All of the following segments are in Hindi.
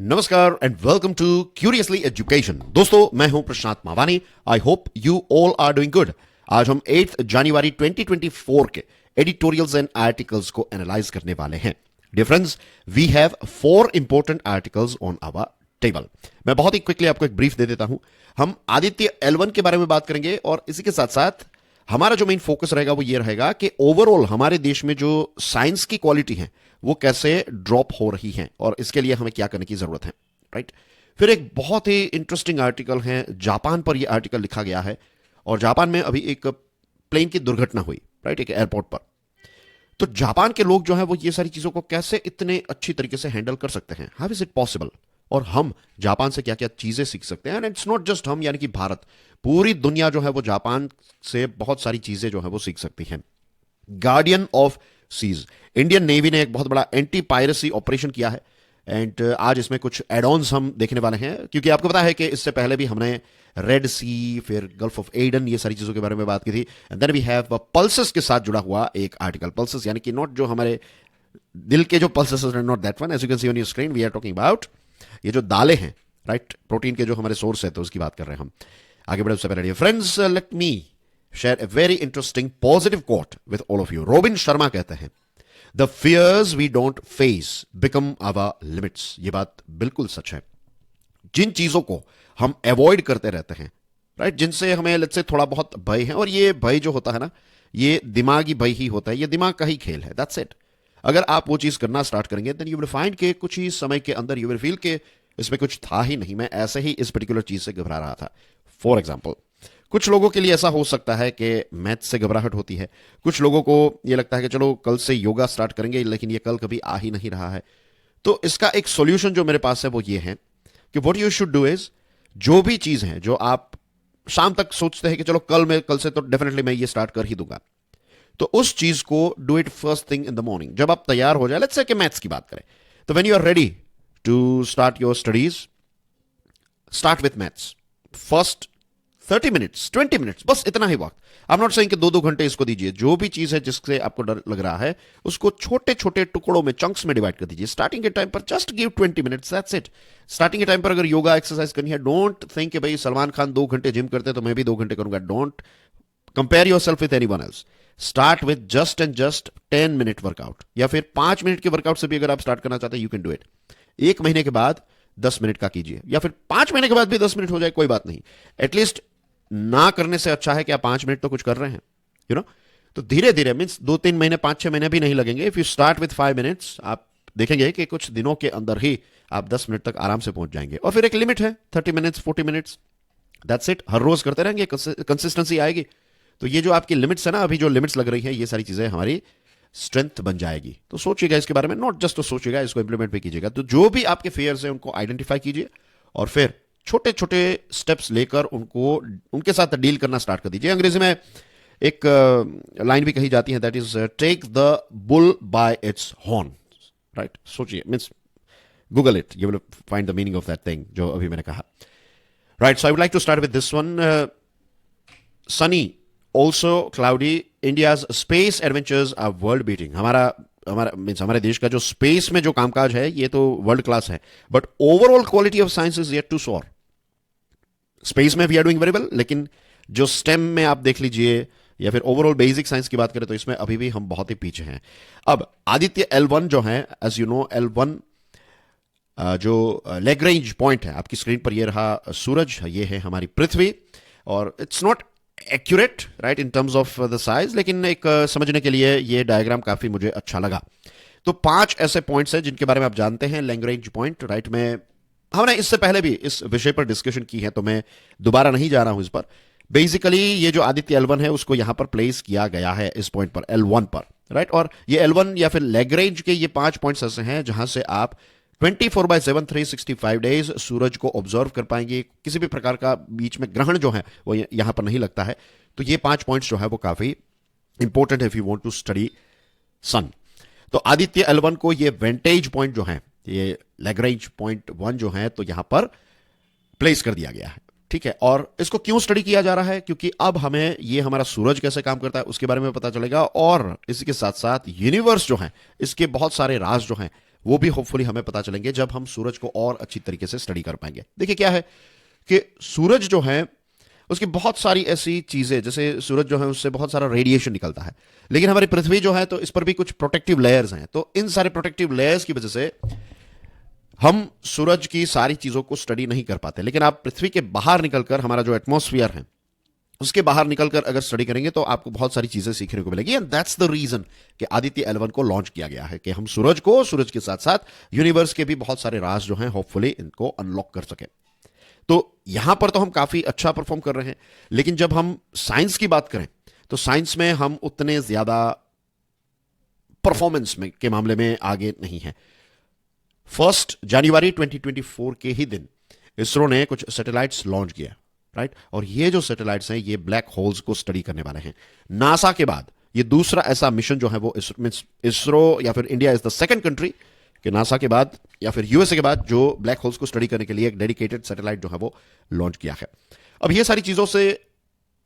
नमस्कार and welcome to curiously education. दोस्तों, मैं हूं Prashant Mavani. I hope you all are doing good. आज हम 8 जनवरी 2024 के एडिटोरियल्स एंड आर्टिकल्स को एनालाइज करने वाले हैं। Dear friends, we have 4 important articles on our table. मैं बहुत ही क्विकली आपको एक ब्रीफ दे देता हूं। हम आदित्य L1 के बारे में बात करेंगे और इसी के साथ साथ हमारा जो मेन फोकस रहेगा वो ये रहेगा कि ओवरऑल हमारे देश में जो साइंस की क्वालिटी है वो कैसे ड्रॉप हो रही है और इसके लिए हमें क्या करने की जरूरत है, राइट। फिर एक बहुत ही इंटरेस्टिंग आर्टिकल है, जापान पर यह आर्टिकल लिखा गया है और जापान में अभी एक प्लेन की दुर्घटना हुई, राइट, एक एयरपोर्ट पर। तो जापान के लोग जो है वो ये सारी चीजों को कैसे इतने अच्छी तरीके से हैंडल कर सकते हैं, हाउ इज इट पॉसिबल, और हम जापान से क्या क्या चीजें सीख सकते हैं। एंड इट्स नॉट जस्ट हम, यानी कि भारत, पूरी दुनिया जो है वो जापान से बहुत सारी चीजें जो है वो सीख सकती है। Guardian of seas, Indian Navy ने एक बहुत बड़ा एंटी पायरेसी ऑपरेशन किया है एंड आज इसमें कुछ एड ऑन्स हम देखने वाले हैं, क्योंकि आपको पता है कि इससे पहले भी हमने रेड सी, फिर गल्फ ऑफ एडन, ये सारी चीजों के बारे में बात की थी। And then we have pulses के साथ जुड़ा हुआ एक आर्टिकल। पल्सेस यानी कि नॉट जो हमारे दिल के जो pulses, not that one, as you can see on your screen we are talking about ये जो दालें हैं, राइट, प्रोटीन के जो हमारे सोर्स है, तो उसकी बात कर रहे हैं हम। आगे बढ़े उससे पहले friends, let me share a very interesting positive quote with all of you. Robin Sharma कहते हैं, the fears we don't face become our limits. ये बात बिल्कुल सच है। जिन चीजों को हम अवॉइड करते रहते हैं, राइट, जिनसे हमें लेट्स से थोड़ा बहुत भय है, और ये भय जो होता है ना, ये दिमागी भय ही होता है, ये दिमाग का ही खेल है, दैट्स इट। अगर आप वो चीज करना स्टार्ट करेंगे देन यू विल फाइंड के कुछ ही समय के अंदर यू विल फील के इसमें कुछ था ही नहीं, मैं ऐसे ही इस पर्टिकुलर चीज से घबरा रहा था। फॉर एग्जाम्पल, कुछ लोगों के लिए ऐसा हो सकता है कि मैथ से घबराहट होती है, कुछ लोगों को ये लगता है कि चलो कल से योगा स्टार्ट करेंगे, लेकिन ये कल कभी आ ही नहीं रहा है। तो इसका एक सॉल्यूशन जो मेरे पास है वो ये है कि what you should do is, जो भी चीज है जो आप शाम तक सोचते हैं कि चलो कल से तो डेफिनेटली मैं ये स्टार्ट कर ही दूंगा, तो उस चीज को do it first thing in the morning. जब आप तैयार हो जाए, लेट्स से कि मैथ्स की बात करें, तो when you are ready to start your studies, start with maths. First 30 minutes, 20 minutes, बस इतना ही वक्त। आई एम नॉट सेइंग कि 2-2 घंटे इसको दीजिए। जो भी चीज है जिससे आपको डर लग रहा है उसको छोटे छोटे टुकड़ों में, चंक्स में डिवाइड कर दीजिए। स्टार्टिंग के टाइम पर just give 20 minutes, that's it. Starting के टाइम पर अगर योगा एक्सरसाइज करनी है, डोंट थिंक कि भाई सलमान खान 2 घंटे जिम करते हैं तो मैं भी 2 घंटे करूंगा। Don't compare your self with anyone else. Start with just and just 10 minute workout, या फिर 5 मिनट के वर्कआउट से भी अगर आप स्टार्ट करना चाहते हैं, यू कैन डू इट। 1 महीने के बाद 10 मिनट का कीजिए, या फिर 5 महीने के बाद भी 10 मिनट हो जाए, कोई बात नहीं। एटलीस्ट ना करने से अच्छा है कि आप 5 मिनट तो कुछ कर रहे हैं, यू नो। तो धीरे धीरे, मीन्स 2-3 महीने, 5-6 महीने भी नहीं लगेंगे। If you start with 5 minutes, आप देखेंगे कि कुछ दिनों के अंदर ही आप 10 मिनट तक आराम से पहुंच जाएंगे। और फिर एक लिमिट है 30 मिनट्स, 40 मिनट्स, दैट्स इट। हर रोज करते रहेंगे, कंसिस्टेंसी आएगी। तो ये जो आपकी लिमिट्स है ना, अभी जो लिमिट्स लग रही है, ये सारी चीजें हमारी स्ट्रेंथ बन जाएगी। तो सोचिएगा इसके बारे में, नॉट जस्ट तो सोचिएगा, इसको इंप्लीमेंट भी कीजिएगा। तो जो भी आपके फेयर्स हैं उनको आइडेंटिफाई कीजिए और फिर छोटे छोटे स्टेप्स लेकर उनको, उनके साथ डील करना स्टार्ट कर दीजिए। अंग्रेजी में एक लाइन भी कही जाती है, that is take the bull by its horn, right. सोचिए, means Google it, you will find the meaning of that thing जो अभी मैंने कहा, right. So I would like to start with this one. Sunny, also cloudy, India's space adventures are world beating. हमारे देश का जो स्पेस में जो कामकाज है ये तो वर्ल्ड क्लास है, but overall quality of science is yet to soar. Space में we are doing very well, लेकिन जो स्टेम में आप देख लीजिए या फिर ओवरऑल बेसिक साइंस की बात करें तो इसमें अभी भी हम बहुत ही पीछे हैं। अब आदित्य L1 जो है, एज यू नो, L1 जो लैग्रेंज पॉइंट है, आपकी स्क्रीन पर ये रहा सूरज, ये है हमारी पृथ्वी, और it's not accurate, right, in terms of the size, लेकिन एक समझने के लिए ये डायग्राम काफी मुझे अच्छा लगा। तो 5 ऐसे पॉइंट्स हैं जिनके बारे में आप जानते हैं, लैग्रेंज पॉइंट, राइट। में हमने इससे पहले भी इस विषय पर डिस्कशन की है, तो मैं दोबारा नहीं जा रहा हूं इस पर। बेसिकली ये जो आदित्य L1 है उसको यहां पर प्लेस किया गया है इस पॉइंट पर, L1 पर, राइट। और ये L1 या फिर लैग्रेंज के ये 5 पॉइंट्स ऐसे हैं जहां से आप 24/7 365 डेज सूरज को ऑब्जर्व कर पाएंगे। किसी भी प्रकार का बीच में ग्रहण जो है वो यहां पर नहीं लगता है। तो ये 5 पॉइंट्स जो है वो काफी इंपॉर्टेंट है if you want to study sun. तो आदित्य L1 को ये वेंटेज पॉइंट जो है, ये लैग्रेंज पॉइंट 1 जो है, तो यहां पर प्लेस कर दिया गया है, ठीक है। और इसको क्यों स्टडी किया जा रहा है, क्योंकि अब हमें ये हमारा सूरज कैसे काम करता है उसके बारे में पता चलेगा, और इसी के साथ साथ यूनिवर्स जो है इसके बहुत सारे राज जो हैं वो भी होपफुली हमें पता चलेंगे जब हम सूरज को और अच्छी तरीके से स्टडी कर पाएंगे। देखिए क्या है कि सूरज जो है उसकी बहुत सारी ऐसी चीजें, जैसे सूरज जो है उससे बहुत सारा रेडिएशन निकलता है, लेकिन हमारी पृथ्वी जो है तो इस पर भी कुछ प्रोटेक्टिव लेयर्स हैं। तो इन सारे प्रोटेक्टिव लेयर्स की वजह से हम सूरज की सारी चीजों को स्टडी नहीं कर पाते। लेकिन आप पृथ्वी के बाहर निकलकर, हमारा जो एटमॉस्फेयर है उसके बाहर निकलकर अगर स्टडी करेंगे तो आपको बहुत सारी चीजें सीखने को मिलेगी। एंड दैट्स द रीजन कि आदित्य L1 को लॉन्च किया गया है कि हम सूरज को, सूरज के साथ साथ यूनिवर्स के भी बहुत सारे राज जो हैं होपफुली इनको अनलॉक कर सके। तो यहां पर तो हम काफी अच्छा परफॉर्म कर रहे हैं, लेकिन जब हम साइंस की बात करें तो साइंस में हम उतने ज्यादा परफॉर्मेंस में के मामले में आगे नहीं है। 1 जनवरी 2024 के ही दिन इसरो ने कुछ सैटेलाइट्स लॉन्च किया, राइट। और ये जो सैटेलाइट्स हैं ये ब्लैक होल्स को स्टडी करने वाले हैं। नासा के बाद ये दूसरा ऐसा मिशन जो है वो इसरो या फिर India is the second country कि नासा के बाद या फिर यूएसए के बाद जो ब्लैक होल्स को स्टडी करने के लिए एक डेडिकेटेड सैटेलाइट जो है वो लॉन्च किया है। अब ये सारी चीजों से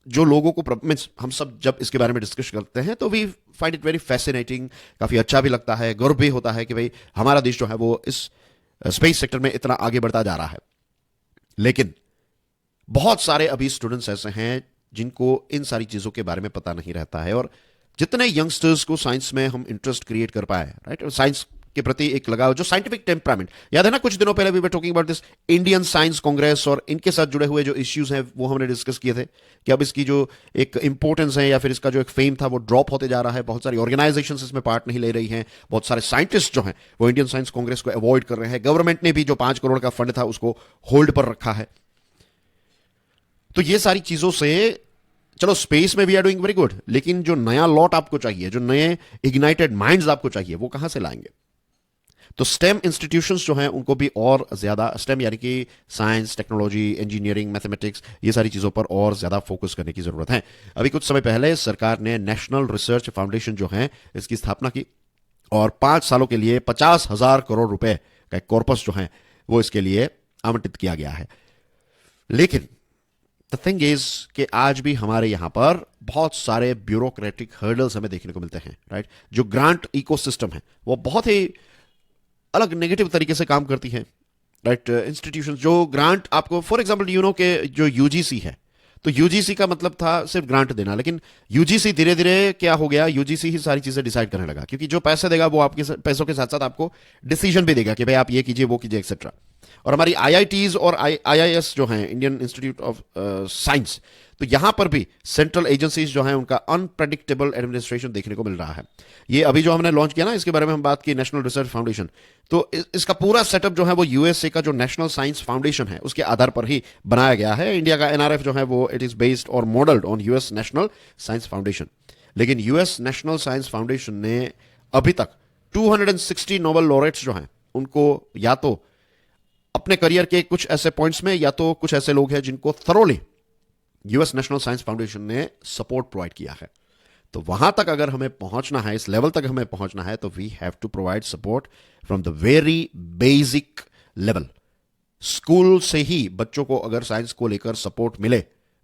जो लोगों को मीन्स हम सब जब इसके बारे में डिस्कस करते हैं तो we find it very fascinating, काफी अच्छा भी लगता है, गर्व भी होता है कि भाई हमारा देश जो है वो इस स्पेस सेक्टर में इतना आगे बढ़ता जा रहा है। लेकिन बहुत सारे अभी स्टूडेंट्स ऐसे हैं जिनको इन सारी चीजों के बारे में पता नहीं रहता है। और जितने यंगस्टर्स को साइंस में हम इंटरेस्ट क्रिएट कर पाए, राइट, साइंस के प्रति एक लगाव, जो साइंटिफिक टेम्परामेंट, याद है ना कुछ दिनों पहले we were talking about this Indian Science Congress और इनके साथ जुड़े हुए जो इश्यूज हैं वो हमने डिस्कस किए थे कि अब इसकी जो एक इंपॉर्टेंस है या फिर इसका जो एक फेम था वो ड्रॉप होते जा रहा है। बहुत सारी ऑर्गेनाइजेशंस इसमें पार्ट नहीं ले रही हैं, बहुत सारे साइंटिस्ट जो हैं वो इंडियन साइंस कांग्रेस को अवॉइड कर रहे हैं। गवर्नमेंट ने भी जो 5 करोड़ का फंड था उसको होल्ड पर रखा है। तो ये सारी चीजों से चलो स्पेस में भी आर डूइंग वेरी गुड, लेकिन जो नया लॉट आपको चाहिए, जो नए इग्नाइटेड माइंड्स आपको चाहिए, वो कहां से लाएंगे? तो स्टेम इंस्टीट्यूशंस जो हैं उनको भी और ज्यादा, स्टेम यानी कि साइंस, टेक्नोलॉजी, इंजीनियरिंग, मैथमेटिक्स, ये सारी चीजों पर और ज्यादा फोकस करने की जरूरत है। अभी कुछ समय पहले सरकार ने नेशनल रिसर्च फाउंडेशन जो है इसकी स्थापना की और 5 सालों के लिए 50,000 करोड़ रुपए का एक कॉर्पस जो है वो इसके लिए आवंटित किया गया है। लेकिन द थिंग इज कि आज भी हमारे यहां पर बहुत सारे ब्यूरोक्रेटिक हर्डल्स हमें देखने को मिलते हैं, राइट। जो ग्रांट इकोसिस्टम है वो बहुत ही अलग नेगेटिव तरीके से काम करती है, राइट। इंस्टीट्यूशन जो ग्रांट आपको, फॉर एग्जांपल यू नो के जो यूजीसी है, तो यूजीसी का मतलब था सिर्फ ग्रांट देना, लेकिन यूजीसी धीरे धीरे क्या हो गया, यूजीसी ही सारी चीजें डिसाइड करने लगा, क्योंकि जो पैसे देगा वो आपके पैसों के साथ साथ आपको डिसीजन भी देगा कि भाई आप ये कीजिए, वो कीजिए, एक्सेट्रा। और हमारी आईआईटीज और आईआईएस जो हैं, इंडियन इंस्टीट्यूट ऑफ साइंस, तो यहां पर भी सेंट्रल एजेंसीज जो हैं उनका अनप्रेडिक्टेबल एडमिनिस्ट्रेशन देखने को मिल रहा है। ये अभी जो हमने लॉन्च किया ना, इसके बारे में हम बात की, नेशनल रिसर्च फाउंडेशन, तो इसका पूरा सेटअप जो है वो यूएसए का जो नेशनल साइंस फाउंडेशन है उसके आधार पर ही बनाया गया है। इंडिया का एनआरएफ जो है वो इट इज बेस्ड और modelled on US national science foundation. लेकिन यूएस नेशनल साइंस फाउंडेशन ने अभी तक 260 नोबेल लॉरेट्स जो हैं उनको या तो अपने करियर के कुछ ऐसे पॉइंट्स में या तो कुछ ऐसे लोग हैं जिनको thoroughly US national science foundation ने सपोर्ट प्रोवाइड किया है। तो वहां तक अगर हमें पहुंचना है, इस लेवल तक हमें पहुंचना है, तो we have to provide support from the very basic level. School से ही बच्चों को अगर साइंस को लेकर सपोर्ट मिले,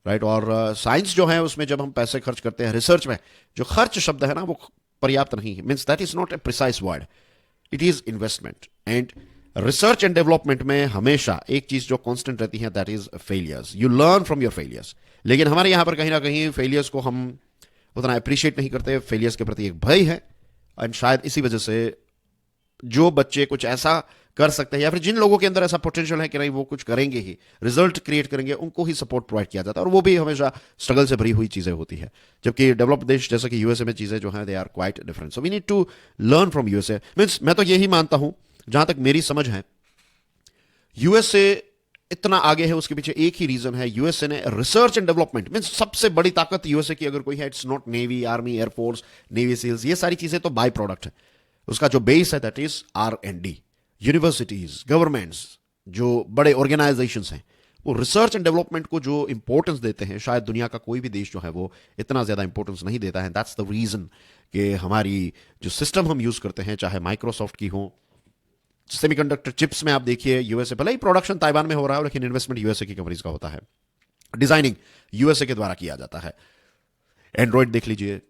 राइट। और साइंस जो है उसमें जब हम पैसे खर्च करते हैं, रिसर्च में जो खर्च शब्द है ना वो पर्याप्त नहीं है, means that is not a precise word, it is investment. And research and development में हमेशा एक चीज जो कांस्टेंट रहती है that is failures. You learn from your failures. लेकिन हमारे यहां पर कहीं ना कहीं फेलियर्स को हम उतना अप्रिशिएट नहीं करते, फेलियर्स के प्रति एक भय है। एंड शायद इसी वजह से जो बच्चे कुछ ऐसा कर सकते हैं या फिर जिन लोगों के अंदर ऐसा पोटेंशियल है कि नहीं वो कुछ करेंगे ही, रिजल्ट क्रिएट करेंगे, उनको ही सपोर्ट प्रोवाइड किया जाता है। और वो भी हमेशा स्ट्रगल से भरी हुई चीजें होती है, जबकि डेवलप्ड देश जैसे कि यूएसए में चीजें जो हैं they are quite different. So we need to learn from USA. Means मैं तो यही मानता हूं, जहां तक मेरी समझ है, यूएसए इतना आगे है उसके पीछे एक ही रीजन है, यूएसए ने रिसर्च एंड डेवलपमेंट, मींस सबसे बड़ी ताकत यूएसए की अगर कोई है, it's not navy, army, air force, navy seals, ये सारी चीजें तो बाय प्रोडक्ट है। उसका जो बेस है that is R&D। Universities, governments, जो बड़े ऑर्गेनाइजेशंस हैं, वो रिसर्च एंड डेवलपमेंट को जो इंपॉर्टेंस देते हैं, शायद दुनिया का कोई भी देश जो है वो इतना ज्यादा इंपॉर्टेंस नहीं देता है। दैट्स द रीजन कि हमारी जो सिस्टम हम यूज करते हैं, चाहे माइक्रोसॉफ्ट की हो, सेमीकंडक्टर चिप्स में आप देखिए यूएसए, भले ही प्रोडक्शन ताइवान में हो रहा है लेकिन इन्वेस्टमेंट यूएसए की कंपनीज का होता है, डिजाइनिंग यूएसए के द्वारा किया जाता है। एंड्रॉइड देख लीजिए,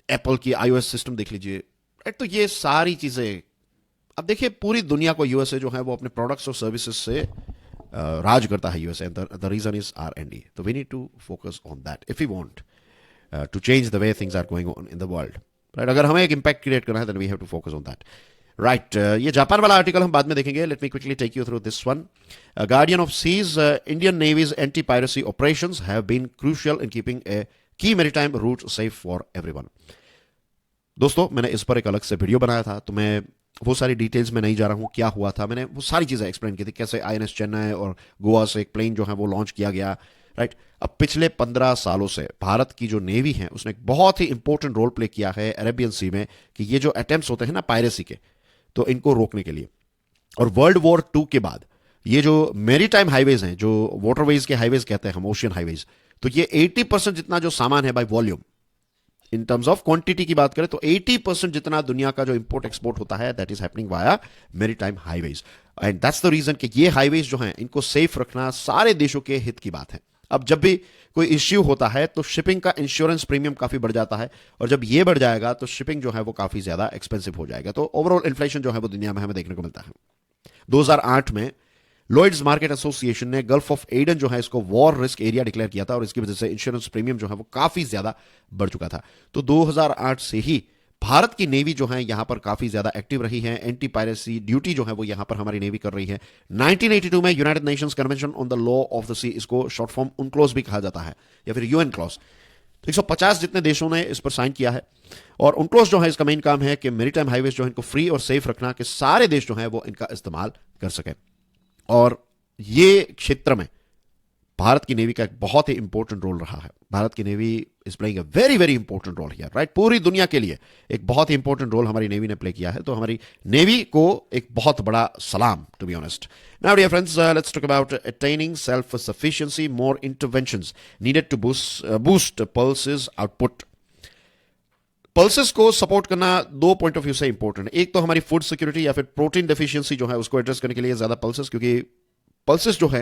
एप्पल की iOS सिस्टम देख लीजिए, तो ये सारी चीजें अब देखिए पूरी दुनिया को यूएसए जो है वो अपने प्रोडक्ट्स और सर्विसेज से राज करता है USA, the reason is R&D। तो we need to focus on that if you want to change the way things are going on in the world, right. अगर हमें एक इम्पैक्ट क्रिएट करना है then we have to focus on that, right. ये जापान वाला आर्टिकल हम बाद में देखेंगे। Let me quickly take you through this one. Guardian of seas, Indian navy's anti piracy operations have been crucial in keeping ए की maritime route safe for everyone. दोस्तों मैंने इस पर एक अलग से वीडियो बनाया था, तो मैं वो सारी डिटेल्स में नहीं जा रहा हूं, क्या हुआ था, मैंने वो सारी चीजें एक्सप्लेन की थी, कैसे INS चेन्नई और गोवा से एक प्लेन जो है वो लॉन्च किया गया, राइट। अब पिछले 15 सालों से भारत की जो नेवी है उसने एक बहुत ही इंपॉर्टेंट रोल प्ले किया है अरेबियन सी में, कि ये जो अटेम्प्ट्स होते हैं ना पायरेसी के, तो इनको रोकने के लिए। और वर्ल्ड वॉर 2 के बाद ये जो मेरीटाइम हाईवेज हैं, जो वाटरवेज के हाईवेज कहते हैं हम, ओशियन हाईवेज, तो ये 80% जितना जो सामान है by volume, in terms of quantity की बात करें तो 80% जितना दुनिया का जो इंपोर्ट एक्सपोर्ट होता है that is happening via maritime highways. And that's the reason कि ये हाईवेज जो हैं इनको सेफ रखना सारे देशों के हित की बात है। अब जब भी कोई इश्यू होता है तो शिपिंग का इंश्योरेंस प्रीमियम काफी बढ़ जाता है, और जब ये बढ़ जाएगा तो शिपिंग जो है वो काफी ज्यादा एक्सपेंसिव हो जाएगा। तो ओवरऑल इन्फ्लेशन जो है वो दुनिया में हमें देखने को मिलता है। 2008 में लॉयड्स मार्केट एसोसिएशन ने गल्फ ऑफ एडन जो है इसको वॉर रिस्क एरिया डिक्लेयर किया था, और इसकी वजह से इंश्योरेंस प्रीमियम जो है वो काफी ज्यादा बढ़ चुका था। तो 2008 से ही भारत की नेवी जो है यहां पर काफी ज्यादा एक्टिव रही है। एंटी पायरेसी ड्यूटी जो है वो यहां पर हमारी नेवी कर रही है। 1982 में United Nations Convention on the Law of the Sea, इसको शॉर्ट फॉर्म UNCLOS भी कहा जाता है, या फिर UN क्लॉज, तो 150 जितने देशों ने इस पर साइन किया है। और UNCLOS जो है इसका मेन काम है कि मेरीटाइम हाईवेज जो है इनको फ्री और सेफ रखना, कि सारे देश जो है वो इनका इस्तेमाल कर सके। और ये क्षेत्र में भारत की नेवी का एक बहुत ही इंपॉर्टेंट रोल रहा है। भारत की navy is playing a very very important role here, right. पूरी दुनिया के लिए एक बहुत ही इंपॉर्टेंट रोल हमारी नेवी ने प्ले किया है। तो हमारी नेवी को एक बहुत बड़ा सलाम, to be honest. Now dear friends, let's talk about attaining self sufficiency, more interventions needed to boost pulses output. Pulses को सपोर्ट करना दो पॉइंट ऑफ व्यू से इंपॉर्टेंट है। एक तो हमारी फूड सिक्योरिटी या फिर प्रोटीन डेफिशिएंसी जो है उसको एड्रेस करने के लिए ज्यादा पल्सेस, क्योंकि पल्सेस जो है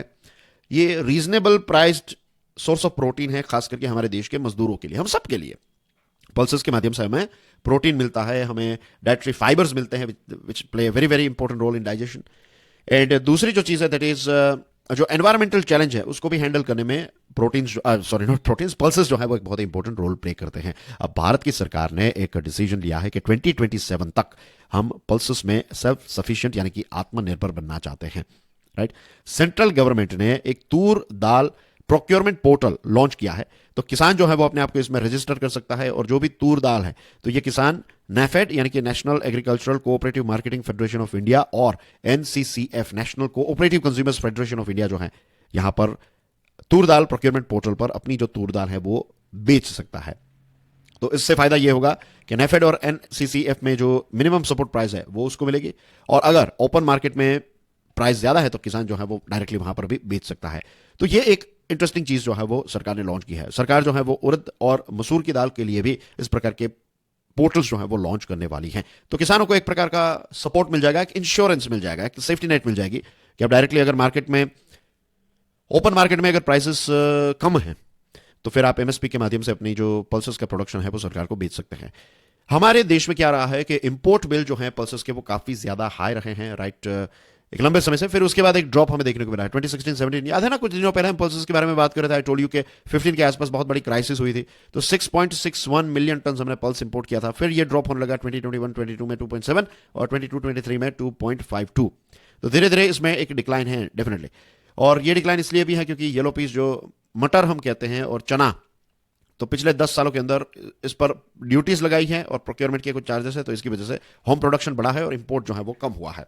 ये reasonable priced source of protein है, खास करके हमारे देश के मजदूरों के लिए, हम सब के लिए। पल्सेस के माध्यम से हमें प्रोटीन मिलता है, हमें डाइटरी फाइबर्स मिलते हैं which play very very important role in digestion. And दूसरी जो चीज है दैट इज जो एनवायरमेंटल चैलेंज है उसको भी हैंडल करने में पल्सेस जो है वो एक बहुत इंपॉर्टेंट रोल प्ले करते हैं। अब भारत की सरकार ने एक डिसीजन लिया है कि 2027 तक हम पल्सेस में सेल्फ सफिशिएंट यानी कि आत्मनिर्भर बनना चाहते हैं, राइट। सेंट्रल गवर्नमेंट ने एक तूर दाल प्रोक्योरमेंट पोर्टल लॉन्च किया है, तो किसान जो है वो अपने आप को इसमें रजिस्टर कर सकता है, और जो भी तूर दाल है तो ये किसान NAFED यानी कि national agricultural cooperative marketing federation of India और NCCF national cooperative consumers federation of India जो है यहां पर तूर दाल प्रोक्योरमेंट पोर्टल पर अपनी जो तूर दाल है वो बेच सकता है। तो इससे फायदा ये होगा कि NAFED और NCCF में जो मिनिमम सपोर्ट प्राइस है वो उसको मिलेगी, और अगर ओपन मार्केट में प्राइस ज्यादा है तो किसान जो है वो डायरेक्टली वहां पर भी बेच सकता है। तो ये एक इंटरेस्टिंग चीज जो है वो सरकार ने लॉन्च की है। सरकार जो है वो उड़द और मसूर की दाल के लिए भी इस प्रकार के पोर्टल्स जो है वो लॉन्च करने वाली हैं। तो किसानों को एक प्रकार का सपोर्ट मिल जाएगा, एक इंश्योरेंस मिल जाएगा, एक सेफ्टी नेट मिल जाएगी कि अब डायरेक्टली अगर मार्केट में, ओपन मार्केट में अगर प्राइसेस कम है तो फिर आप MSP के माध्यम से अपनी जो पल्सेस का प्रोडक्शन है वो सरकार को बेच सकते हैं। हमारे देश में क्या रहा है कि इंपोर्ट बिल जो है पल्सेस के वो काफी ज्यादा हाई रहे हैं, राइट, एक लंबे समय से। फिर उसके बाद एक ड्रॉप हमें देखने को मिला है 2016-17, याद है ना, कुछ दिनों पहले हम पल्सेस के बारे में बात कर रहे थे। आई टोल्ड यू के 15 के आसपास बहुत बड़ी क्राइसिस हुई थी, तो 6.61 मिलियन टन हमने पल्स इंपोर्ट किया था। फिर ये ड्रॉप होने लगा 2021-22 में 2.7 और 22-23 में 2.52। तो धीरे धीरे इसमें एक डिक्लाइन है डेफिनेटली, और ये डिक्लाइन इसलिए भी है क्योंकि येलो पीस जो मटर हम कहते हैं और चना, तो पिछले 10 सालों के अंदर इस पर ड्यूटीज लगाई है और प्रोक्योरमेंट के कुछ चार्जेस है, तो इसकी वजह से होम प्रोडक्शन बढ़ा है और इंपोर्ट जो है वो कम हुआ है।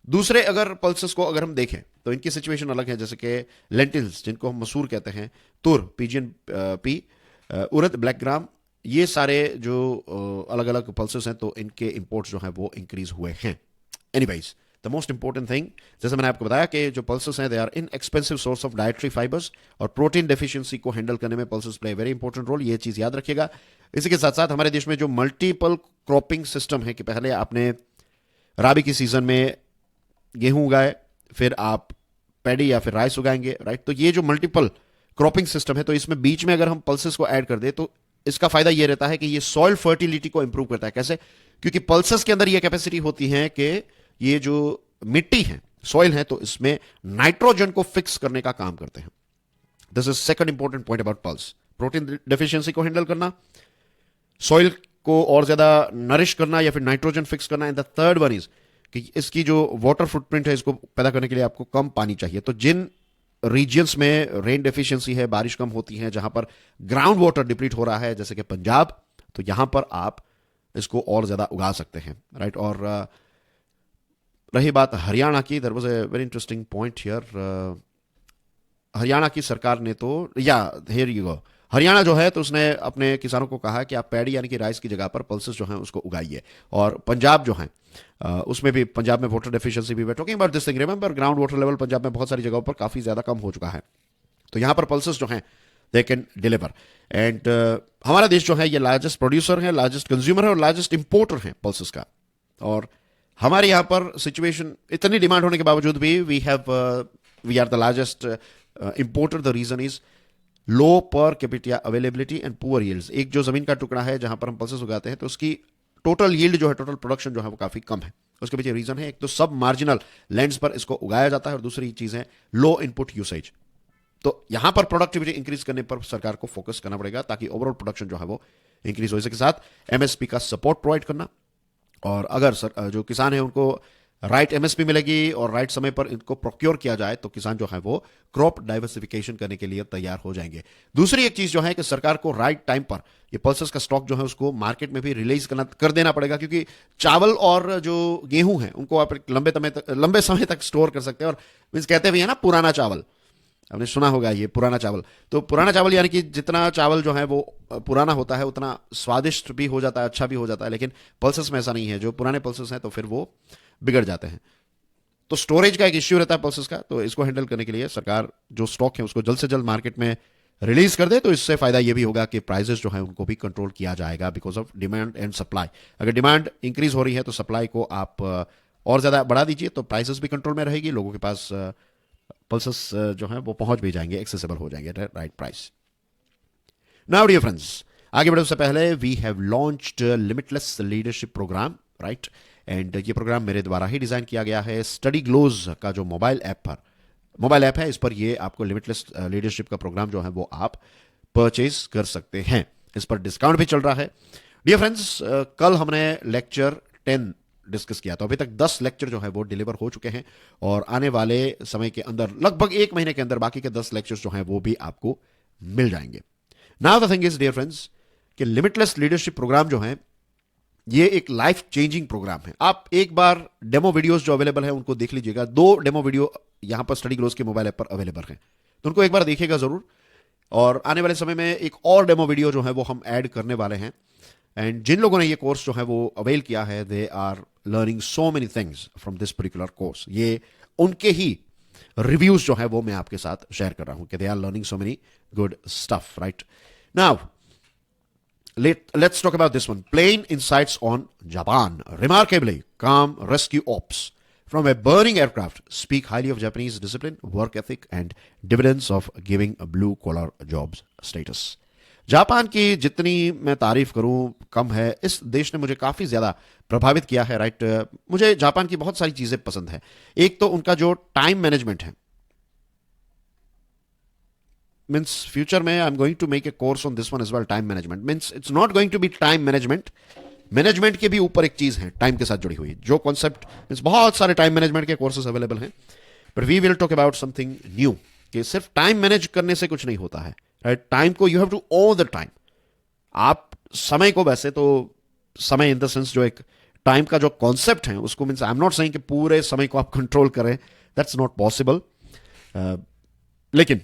दूसरे अगर पल्सेस को अगर हम देखें तो इनकी सिचुएशन अलग है, जैसे कि लेंटिल्स जिनको हम मसूर कहते हैं, तुर पिजियन पी, उड़द ब्लैक ग्राम, ये सारे जो अलग अलग पल्सेस हैं तो इनके इंपोर्ट्स जो हैं वो इंक्रीज हुए हैं। Anyways the most important thing, जैसे मैंने आपको बताया कि जो पल्सेस हैं they are inexpensive source of dietary fibres, और प्रोटीन डेफिशिएंसी को हैंडल करने में pulses play very important role, ये चीज याद रखिएगा। इसी के साथ साथ हमारे देश में जो मल्टीपल क्रॉपिंग सिस्टम है कि पहले आपने राबी की सीजन में गेहूं उगाए, फिर आप पैडी या फिर राइस उगाएंगे, राइट। तो ये जो मल्टीपल क्रॉपिंग सिस्टम है तो इसमें बीच में अगर हम पल्सेस को ऐड कर दे तो इसका फायदा ये रहता है कि ये सॉइल फर्टिलिटी को इंप्रूव करता है। कैसे? क्योंकि पल्सेस के अंदर यह कैपेसिटी होती है कि ये जो मिट्टी है, सॉइल है, तो इसमें नाइट्रोजन को फिक्स करने का काम करते हैं. This is second important point about pulse. Protein deficiency को हैंडल करना, सॉइल को और ज्यादा नरिश करना या फिर नाइट्रोजन फिक्स करना. And the third one is कि इसकी जो वाटर फुटप्रिंट है, इसको पैदा करने के लिए आपको कम पानी चाहिए. तो जिन रीजियंस में रेन डेफिशिएंसी है, बारिश कम होती है, जहां पर ग्राउंड वाटर डिप्लीट हो रहा है, जैसे कि पंजाब, तो यहां पर आप इसको और ज्यादा उगा सकते हैं, राइट. और रही बात हरियाणा की, there was a very interesting point here. Haryana की सरकार ने तो, या हियर यू गो, हरियाणा जो है तो उसने अपने किसानों को कहा कि आप पैडी यानी कि राइस की जगह पर पल्सेस जो हैं उसको उगाइए. और पंजाब जो है उसमें भी, पंजाब में वाटर डेफिशिएंसी भी, we are talking about this thing, remember ground water level Punjab में बहुत सारी जगहों पर काफी ज्यादा कम हो चुका है. तो यहां पर पल्सेस जो हैं दे कैन डिलीवर. एंड हमारा देश जो है ये लार्जेस्ट प्रोड्यूसर है, लार्जेस्ट कंज्यूमर है और लार्जेस्ट इंपोर्टर है पल्सेस का. और हमारे यहां पर सिचुएशन, इतनी डिमांड होने के बावजूद भी we are the largest importer. The reason is low per capita availability and poor yields. एक जो जमीन का टुकड़ा है जहां पर हम पल्सेस उगाते हैं, तो उसकी टोटल यील्ड जो है, टोटल प्रोडक्शन जो है वो काफी कम है. उसके पीछे रीजन है, एक तो सब मार्जिनल लैंड्स पर इसको उगाया जाता है और दूसरी चीज है लो इनपुट यूसेज. तो यहां पर प्रोडक्टिविटी इंक्रीज करने पर सरकार को फोकस करना पड़ेगा ताकि ओवरऑल प्रोडक्शन जो है वो इंक्रीज हो. इसके साथ एमएसपी का सपोर्ट प्रोवाइड करना, और अगर जो किसान है उनको राइट एमएसपी मिलेगी और राइट समय पर इनको प्रोक्योर किया जाए, तो किसान जो है वो क्रॉप डाइवर्सिफिकेशन करने के लिए तैयार हो जाएंगे. दूसरी एक चीज जो है कि सरकार को राइट टाइम पर ये पल्सेस का स्टॉक जो है उसको मार्केट में भी रिलीज कर देना पड़ेगा, क्योंकि चावल और जो गेहूं है उनको आप लंबे समय तक स्टोर कर सकते हैं. और मीन्स कहते भी है ना, पुराना चावल, आपने सुना होगा ये पुराना चावल. तो पुराना चावल यानी कि जितना चावल जो है वो पुराना होता है उतना स्वादिष्ट भी हो जाता है, अच्छा भी हो जाता है. लेकिन पल्सेस में ऐसा नहीं है. जो पुराने पल्सेस हैं तो फिर वो बिगड़ जाते हैं. तो स्टोरेज का एक इश्यू रहता है पल्सेस का. तो इसको हैंडल करने के लिए सरकार जो स्टॉक है उसको जल्द से जल्द मार्केट में रिलीज कर दे. तो इससे फायदा ये भी होगा कि प्राइसेस जो है उनको भी कंट्रोल किया जाएगा because of demand and supply. अगर डिमांड इंक्रीज हो रही है तो सप्लाई को आप और ज्यादा बढ़ा दीजिए, तो प्राइसेस भी कंट्रोल में रहेगी, लोगों के पास पल्सेस जो है वो पहुंच भी जाएंगे, एक्सेसिबल हो जाएंगे, right price. Now dear friends, आगे बढ़ने से पहले we have launched limitless leadership programme, right. And ये प्रोग्राम मेरे द्वारा ही डिजाइन किया गया है. स्टडी ग्लोज का जो मोबाइल ऐप है, इस पर ये आपको लिमिटलेस लीडरशिप का प्रोग्राम जो है वो आप परचेज कर सकते हैं. इस पर डिस्काउंट भी चल रहा है. डियर फ्रेंड्स, कल हमने लेक्चर 10 डिस्कस किया, तो अभी तक 10 लेक्चर जो है वो डिलीवर हो चुके हैं और आने वाले समय के अंदर, लगभग 1 महीने के अंदर, बाकी के 10 लेक्चर्स जो हैं वो भी आपको मिल जाएंगे. Now the thing is dear friends कि लिमिटलेस लीडरशिप प्रोग्राम जो है ये एक लाइफ चेंजिंग प्रोग्राम है. आप एक बार डेमो वीडियोस जो अवेलेबल है उनको देख लीजिएगा. 2 डेमो वीडियो यहां पर स्टडी ग्लोज के मोबाइल ऐप पर अवेलेबल हैं, तो उनको एक बार देखिएगा जरूर. और आने वाले समय में एक और डेमो वीडियो जो है वो हम ऐड करने वाले हैं. एंड जिन लोगों ने ये कोर्स जो है वो अवेल किया है, they are learning so many things from this particular course. ये उनके ही रिव्यूज जो है वो मैं आपके साथ शेयर कर रहा हूं कि they are learning so many good stuff, right. Now let's talk about this one. Plain insights on Japan. Remarkably calm rescue ops from a burning aircraft speak highly of Japanese discipline, work ethic, and dividends of giving a blue collar jobs status. Japan की जितनी मैं तारीफ करूं कम है. इस देश ने मुझे काफी ज्यादा प्रभावित किया है, राइट. मुझे जापान की बहुत सारी चीजें पसंद है. एक तो उनका जो टाइम मैनेजमेंट है, means future में I'm going to make a course on this one as well. Time management means it's not going to be time management के भी ऊपर एक चीज है टाइम के साथ जुड़ी हुई, जो कॉन्सेप्ट मीन्स बहुत सारे टाइम मैनेजमेंट के कोर्सेज अवेलेबल हैं, but we will talk about something new कि सिर्फ टाइम मैनेज करने से कुछ नहीं होता है, राइट. टाइम को you have to own the time. आप समय को, वैसे तो समय इन द सेंस जो एक टाइम का जो कॉन्सेप्ट है उसको, means I am not saying कि पूरे समय को आप कंट्रोल करें, दैट्स नॉट पॉसिबल. लेकिन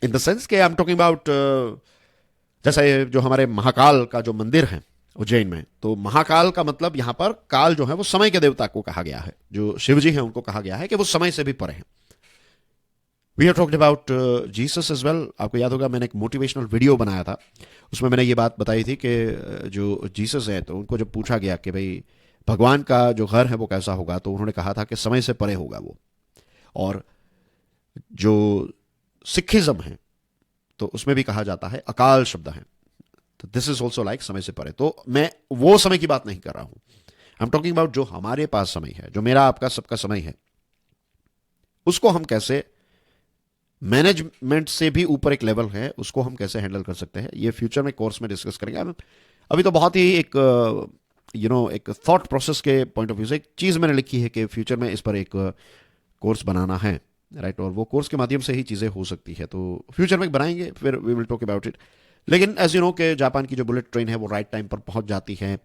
इन द सेंस के आई एम टॉकिंग अबाउट, जैसे जो हमारे महाकाल का जो मंदिर है उज्जैन में, तो महाकाल का मतलब यहां पर काल जो है वो समय के देवता को कहा गया है. जो शिव जी है उनको कहा गया है कि वो समय से भी परे हैं. We have talked about Jesus as well. आपको याद होगा मैंने एक मोटिवेशनल वीडियो बनाया था, उसमें मैंने ये बात बताई थी कि जो जीसस है तो उनको जब पूछा गया कि भाई भगवान का जो घर है वो कैसा होगा, तो उन्होंने कहा था कि समय से परे होगा वो. और जो सिखिज्म है तो उसमें भी कहा जाता है, अकाल शब्द है, तो दिस इज ऑल्सो लाइक समय से परे। तो मैं वो समय की बात नहीं कर रहा हूं, आई एम टॉकिंग अबाउट जो हमारे पास समय है, जो मेरा आपका सबका समय है, उसको हम कैसे मैनेजमेंट से भी ऊपर एक लेवल है, उसको हम कैसे हैंडल कर सकते हैं, ये फ्यूचर में कोर्स में डिस्कस करेंगे। अभी तो बहुत ही एक एक थॉट प्रोसेस के पॉइंट ऑफ व्यू से एक चीज़ मैंने लिखी है कि फ्यूचर में इस पर एक कोर्स बनाना है, राइट, और वो कोर्स के माध्यम से ही चीज़ें हो सकती है। तो फ्यूचर में बनाएंगे, फिर we will talk about it. लेकिन एज यू नो कि जापान की जो बुलेट ट्रेन है वो राइट टाइम पर पहुंच जाती है,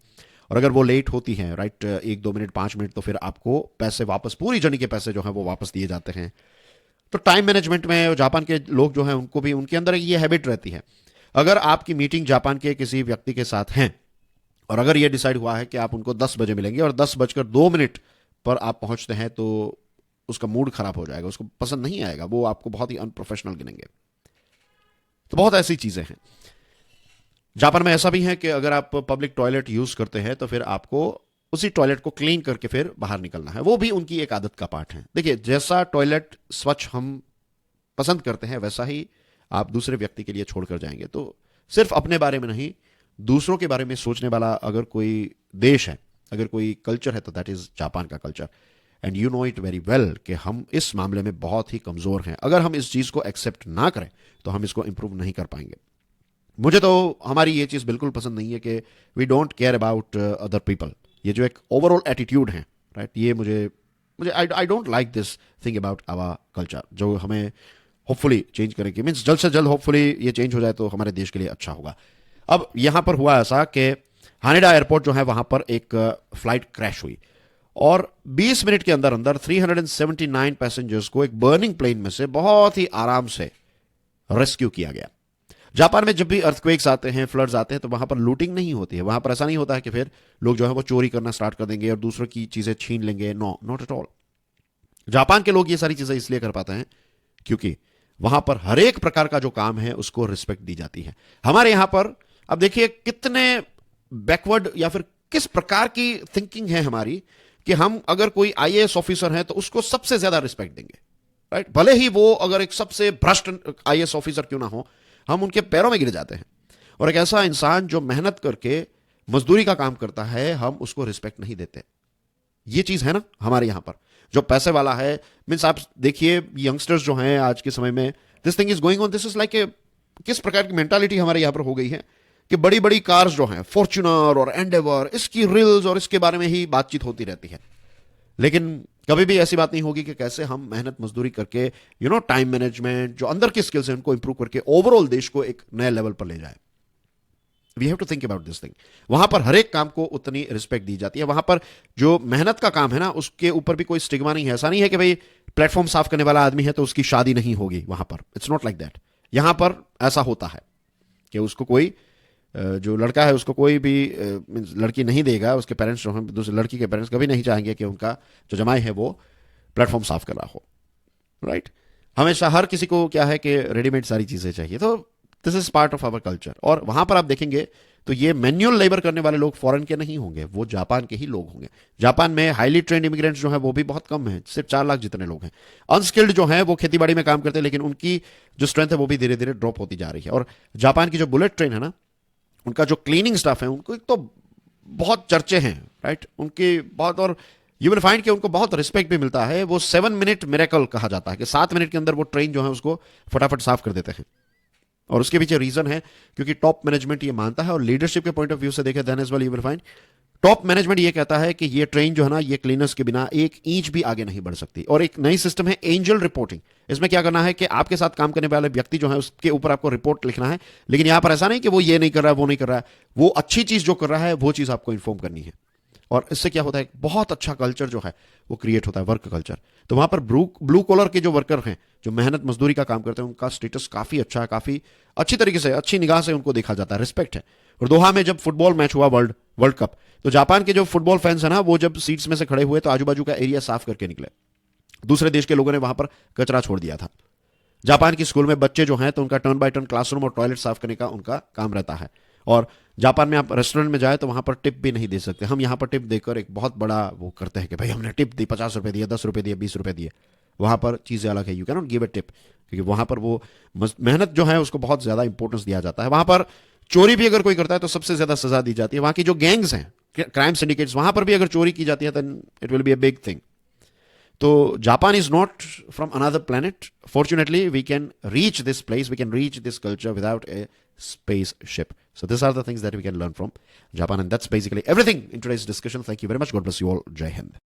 और अगर वो लेट होती है, राइट, 1-2 मिनट 5 मिनट, तो फिर आपको पैसे वापस, पूरी जर्नी के पैसे जो है वो वापस दिए जाते हैं। तो टाइम मैनेजमेंट में जापान के लोग जो हैं उनको भी उनके अंदर ये हैबिट रहती है। अगर आपकी मीटिंग जापान के किसी व्यक्ति के साथ है और अगर ये डिसाइड हुआ है कि आप उनको 10 बजे मिलेंगे और 10:02 पर आप पहुंचते हैं, तो उसका मूड खराब हो जाएगा, उसको पसंद नहीं आएगा, वो आपको बहुत ही अनप्रोफेशनल गिनेंगे। तो बहुत ऐसी चीजें हैं। जापान में ऐसा भी है कि अगर आप पब्लिक टॉयलेट यूज करते हैं तो फिर आपको उसी टॉयलेट को क्लीन करके फिर बाहर निकलना है, वो भी उनकी एक आदत का पार्ट है। देखिए, जैसा टॉयलेट स्वच्छ हम पसंद करते हैं वैसा ही आप दूसरे व्यक्ति के लिए छोड़कर जाएंगे। तो सिर्फ अपने बारे में नहीं, दूसरों के बारे में सोचने वाला अगर कोई देश है, अगर कोई कल्चर है, तो दैट इज जापान का culture. And you know it very well कि हम इस मामले में बहुत ही कमजोर हैं। अगर हम इस चीज को एक्सेप्ट ना करें तो हम इसको इंप्रूव नहीं कर पाएंगे। मुझे तो हमारी ये चीज बिल्कुल पसंद नहीं है कि we don't care about other people. ये जो एक ओवरऑल एटीट्यूड है, राइट, ये मुझे मुझे I don't like this thing about our culture, जो हमें होपफुली चेंज करेगी। मीन्स जल्द से जल्द होपफुली ये चेंज हो जाए तो हमारे देश के लिए अच्छा होगा। अब यहां पर हुआ ऐसा कि हानेडा एयरपोर्ट जो है वहां पर एक फ्लाइट क्रैश हुई और 20 मिनट के अंदर अंदर 379 पैसेंजर्स को एक बर्निंग प्लेन में से बहुत ही आराम से रेस्क्यू किया गया। जापान में जब भी अर्थक्वेक्स आते हैं, फ्लड्स आते हैं, तो वहां पर लूटिंग नहीं होती है। वहां पर ऐसा नहीं होता है कि फिर लोग जो है वो चोरी करना स्टार्ट कर देंगे और दूसरों की चीजें छीन लेंगे। No, not at all. Japan के लोग ये सारी चीजें इसलिए कर पाते हैं क्योंकि वहां पर हर एक प्रकार का जो काम है उसको रिस्पेक्ट दी जाती है। हमारे यहां पर अब देखिए कितने बैकवर्ड या फिर किस प्रकार की थिंकिंग है हमारी कि हम अगर कोई आईएएस ऑफिसर है तो उसको सबसे ज्यादा रिस्पेक्ट देंगे, राइट, भले ही वो अगर एक सबसे भ्रष्ट आईएएस ऑफिसर क्यों ना हो, हम उनके पैरों में गिर जाते हैं। और एक ऐसा इंसान जो मेहनत करके मजदूरी का काम करता है, हम उसको रिस्पेक्ट नहीं देते। ये चीज है ना हमारे यहां पर। जो पैसे वाला है, मीन्स आप देखिए यंगस्टर्स जो हैं आज के समय में, this thing is going on, this is like a, किस प्रकार की मेंटालिटी हमारे यहां पर हो गई है कि बड़ी बड़ी कार्स जो हैं, फॉर्च्यूनर और एंडेवर, इसकी रील्स और इसके बारे में ही बातचीत होती रहती है। लेकिन कभी भी ऐसी बात नहीं होगी कि कैसे हम मेहनत मजदूरी करके टाइम मैनेजमेंट, जो अंदर की स्किल्स हैं उनको इंप्रूव करके ओवरऑल देश को एक नए लेवल पर ले जाए। We have to think about this thing. वहां पर हर एक काम को उतनी रिस्पेक्ट दी जाती है। वहां पर जो मेहनत का काम है ना, उसके ऊपर भी कोई स्टिग्मा नहीं है। ऐसा नहीं है कि भाई प्लेटफॉर्म साफ करने वाला आदमी है तो उसकी शादी नहीं होगी वहां पर। It's not like that. यहां पर ऐसा होता है कि उसको कोई जो लड़का है उसको कोई भी लड़की नहीं देगा। उसके पेरेंट्स जो हैं, दूसरी लड़की के पेरेंट्स कभी नहीं चाहेंगे कि उनका जो जमाई है वो प्लेटफॉर्म साफ कर रहा हो, राइट। हमेशा हर किसी को क्या है कि रेडीमेड सारी चीजें चाहिए। तो this is part of our culture. और वहां पर आप देखेंगे तो ये मैन्युअल लेबर करने वाले लोग फॉरेन के नहीं होंगे, वो जापान के ही लोग होंगे। जापान में हाईली ट्रेंड इमिग्रेंट्स जो है वो भी बहुत कम है, सिर्फ 4 लाख जितने लोग हैं। अनस्किल्ड जो है वो खेती बाड़ी में काम करते हैं, लेकिन उनकी जो स्ट्रेंथ है वो भी धीरे धीरे ड्रॉप होती जा रही है। और जापान की जो बुलेट ट्रेन है ना, उनका जो क्लीनिंग स्टाफ है, उनको एक तो बहुत चर्चे हैं, राइट, उनकी बहुत। और यू विल फाइंड कि उनको बहुत रिस्पेक्ट भी मिलता है। वो 7 मिनट मिरेकल कहा जाता है कि 7 मिनट के अंदर वो ट्रेन जो है उसको फटाफट साफ कर देते हैं। और उसके पीछे रीजन है क्योंकि टॉप मैनेजमेंट ये मानता है, और लीडरशिप के पॉइंट ऑफ व्यू से देखें then as well you will find top management ये कहता है कि ये ट्रेन जो है ना, ये क्लीनर्स के बिना 1 इंच भी आगे नहीं बढ़ सकती। और एक नई सिस्टम है एंजल रिपोर्टिंग। इसमें क्या करना है कि आपके साथ काम करने वाले व्यक्ति जो है उसके ऊपर आपको रिपोर्ट लिखना है। लेकिन यहां पर ऐसा नहीं कि वो ये नहीं कर रहा है, वो नहीं कर रहा है, वो अच्छी चीज जो कर रहा है वो चीज आपको इन्फॉर्म करनी है। और इससे क्या होता है, बहुत अच्छा कल्चर जो है वो क्रिएट होता है, वर्क कल्चर। तो वहां पर ब्लू कॉलर के जो वर्कर हैं, जो मेहनत मजदूरी का काम करते हैं, उनका स्टेटस काफी अच्छा है, काफी अच्छी तरीके से, अच्छी निगाह से उनको देखा जाता है, रिस्पेक्ट है। और दोहा में जब फुटबॉल मैच हुआ, वर्ल्ड कप, तो जापान के जो फुटबॉल फैंस है ना, वो जब सीट्स में से खड़े हुए तो आजू बाजू का एरिया साफ करके निकले। दूसरे देश के लोगों ने वहां पर कचरा छोड़ दिया था। जापान की स्कूल में बच्चे जो हैं तो उनका टर्न बाय टर्न क्लासरूम और टॉयलेट साफ करने का उनका काम रहता है। और जापान में आप रेस्टोरेंट में जाए तो वहां पर टिप भी नहीं दे सकते। हम यहां पर टिप देकर एक बहुत बड़ा वो करते हैं कि भाई हमने टिप दी, 50 रुपए दिए, 10 रुपए दिए, 20 रुपए दिए। वहां पर चीजें अलग है, you can not give a tip, क्योंकि वहां पर वो मेहनत जो है उसको बहुत ज्यादा इंपॉर्टेंस दिया जाता है। वहां पर चोरी भी अगर कोई करता है तो सबसे ज्यादा सजा दी जाती है. वहां की जो गैंग्स हैं, क्राइम सिंडिकेट्स, वहां पर भी अगर चोरी की जाती है then it will be a big thing. तो Japan is not from another planet. Fortunately we can reach this place, we can reach this culture without a spaceship. So these are the things that we can learn from Japan, and that's basically everything in today's discussion. Thank you very much. God bless you all. Jai Hind.